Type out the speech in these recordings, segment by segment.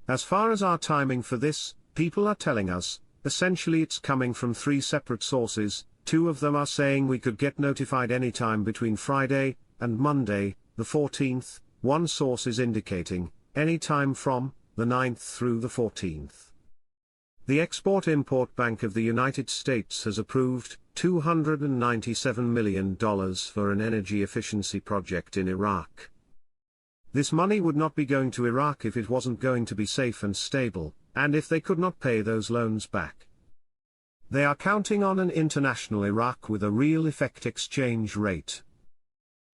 As far as our timing for this, people are telling us, essentially it's coming from three separate sources. Two of them are saying we could get notified anytime between Friday and Monday, the 14th, one source is indicating, any time from the 9th through the 14th. The Export-Import Bank of the United States has approved $297 million for an energy efficiency project in Iraq. This money would not be going to Iraq if it wasn't going to be safe and stable, and if they could not pay those loans back. They are counting on an international Iraq with a real effect exchange rate.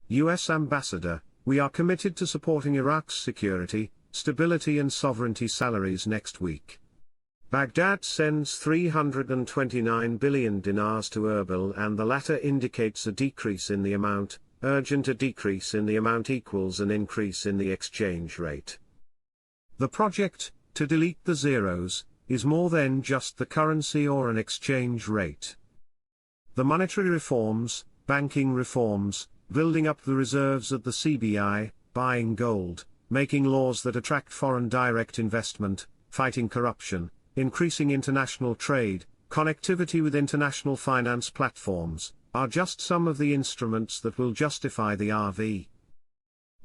U.S. Ambassador, we are committed to supporting Iraq's security, stability and sovereignty. Salaries next week. Baghdad sends 329 billion dinars to Erbil, and the latter indicates a decrease in the amount. Urgent. A decrease in the amount equals an increase in the exchange rate. The project, to delete the zeros, is more than just the currency or an exchange rate. The monetary reforms, banking reforms, building up the reserves at the CBI, buying gold, making laws that attract foreign direct investment, fighting corruption, increasing international trade, connectivity with international finance platforms, are just some of the instruments that will justify the RV.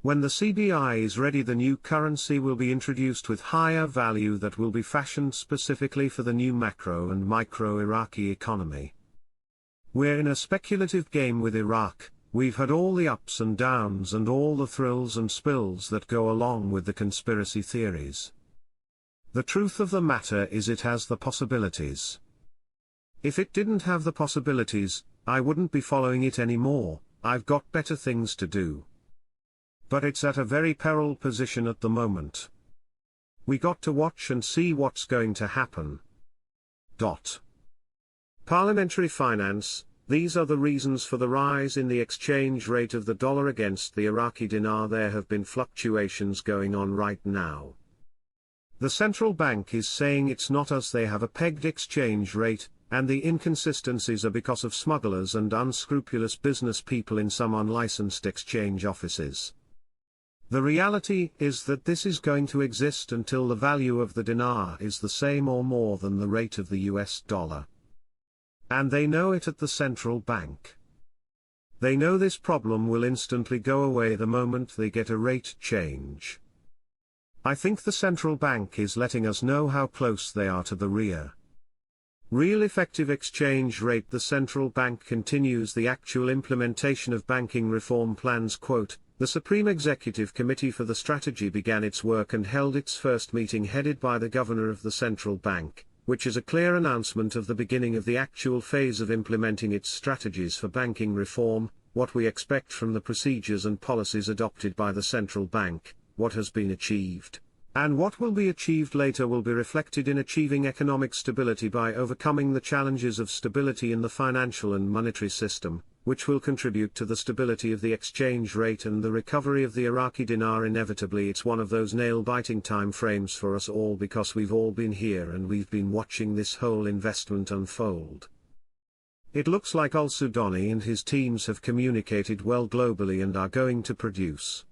When the CBI is ready, the new currency will be introduced with higher value that will be fashioned specifically for the new macro and micro Iraqi economy. We're in a speculative game with Iraq. We've had all the ups and downs and all the thrills and spills that go along with the conspiracy theories. The truth of the matter is it has the possibilities. If it didn't have the possibilities, I wouldn't be following it anymore. I've got better things to do. But it's at a very perilous position at the moment. We got to watch and see what's going to happen. Parliamentary finance. These are the reasons for the rise in the exchange rate of the dollar against the Iraqi dinar. There have been fluctuations going on right now. The central bank is saying it's not as they have a pegged exchange rate, and the inconsistencies are because of smugglers and unscrupulous business people in some unlicensed exchange offices. The reality is that this is going to exist until the value of the dinar is the same or more than the rate of the US dollar. And they know it at the central bank. They know this problem will instantly go away the moment they get a rate change. I think the central bank is letting us know how close they are to the real effective exchange rate. The central bank continues the actual implementation of banking reform plans. Quote, the Supreme Executive Committee for the Strategy began its work and held its first meeting headed by the Governor of the Central Bank, which is a clear announcement of the beginning of the actual phase of implementing its strategies for banking reform. What we expect from the procedures and policies adopted by the central bank, what has been achieved, and what will be achieved later will be reflected in achieving economic stability by overcoming the challenges of stability in the financial and monetary system, which will contribute to the stability of the exchange rate and the recovery of the Iraqi dinar. Inevitably, it's one of those nail-biting time frames for us all because we've all been here and we've been watching this whole investment unfold. It looks like al-Sudani and his teams have communicated well globally and are going to produce.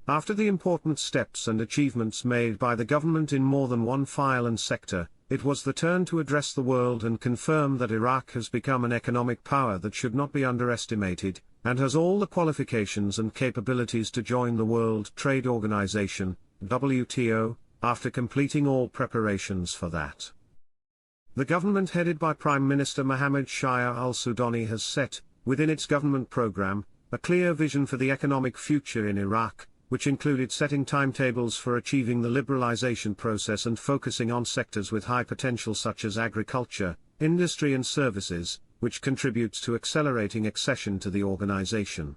After the important steps and achievements made by the government in more than one file and sector, it was the turn to address the world and confirm that Iraq has become an economic power that should not be underestimated, and has all the qualifications and capabilities to join the World Trade Organization, WTO, after completing all preparations for that. The government headed by Prime Minister Mohammed Shia al-Sudani has set, within its government program, a clear vision for the economic future in Iraq, which included setting timetables for achieving the liberalization process and focusing on sectors with high potential such as agriculture, industry and services, which contributes to accelerating accession to the organization.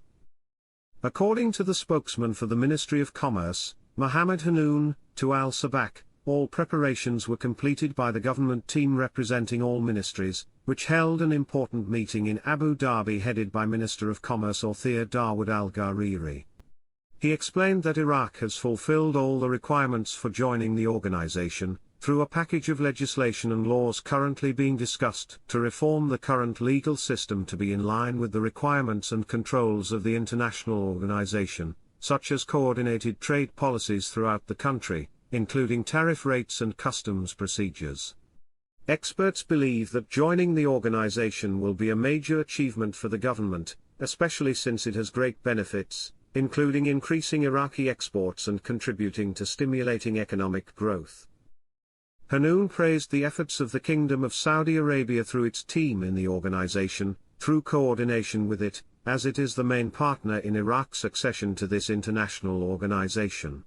According to the spokesman for the Ministry of Commerce, Mohammed Hanoun, to Al-Sabak, all preparations were completed by the government team representing all ministries, which held an important meeting in Abu Dhabi headed by Minister of Commerce Orthia Dawood Al-Ghariri. He explained that Iraq has fulfilled all the requirements for joining the organization, through a package of legislation and laws currently being discussed to reform the current legal system to be in line with the requirements and controls of the international organization, such as coordinated trade policies throughout the country, including tariff rates and customs procedures. Experts believe that joining the organization will be a major achievement for the government, especially since it has great benefits, including increasing Iraqi exports and contributing to stimulating economic growth. Hanoun praised the efforts of the Kingdom of Saudi Arabia through its team in the organization, through coordination with it, as it is the main partner in Iraq's accession to this international organization.